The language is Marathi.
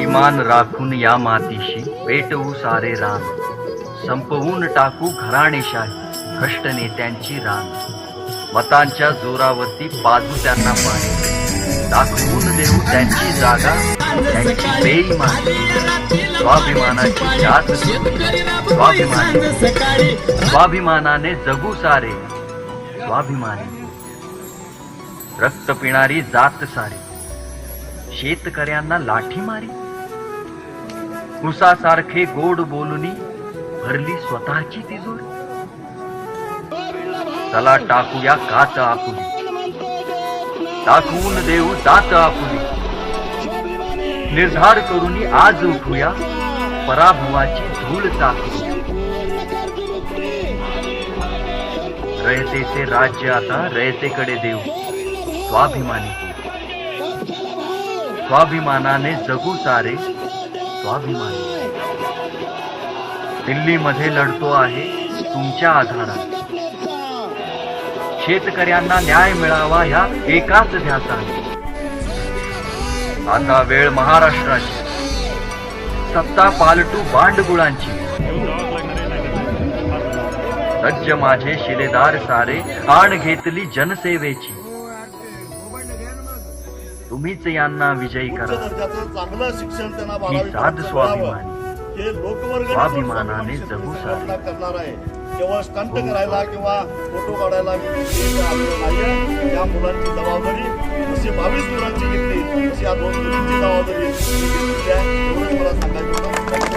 इमान राखून या मातीशी पेटवू सारे रान, संपवून टाकू घराणेशाही भ्रष्ट नेत्यांची रान, मतांच्या जोरावरती पाजू त्यांना पाणी, दाखवून देऊ त्यांची जागा त्यांची बेईमानी, स्वाभिमानाची जात स्वाभिमानी, स्वाभिमानाने जगू सारे स्वाभिमानी, रक्त पिणारी जात सारी शेतकऱ्यांना लाठी मारी, उसासारखे गोड बोलूनी भरली स्वतःची तिजोरी, चला टाकूया कात आपुली, दाखवून देऊ जात आपुली, निर्धार करूनी आज उठूया पराभवाची धूळ चाकू, रयतेचे राज्य आता रयतेकडे देऊ स्वाभिमानी, स्वाभिमानाने जगू सारे स्वाभिमानी, दिल्लीमध्ये लढतो आहे तुमच्या आधाराने, शेतकऱ्यांना न्याय मिळावा ह्या एकाच ध्यासाने, आता वेळ महाराष्ट्राची, सत्ता पालटू बांडगुळांची, सज्ज माझे शिलेदार सारे आण घेतली जनसेवेची, तुम्हीच यांना विजयी करा चांगलं शिक्षण त्यांना ही साध स्वाभिमानी, हे लोकवर्ग स्वाभिमानाने जगू सारे करणार आहे. केवळ स्टंट करायला किंवा फोटो काढायला नाहीये. या मुलांची जबाबदारी जशी 22 मुलांची घेतली तशी या 2 मुलींची जबाबदारी घेतली आहे. एवढंच मला सांगायचं होतं.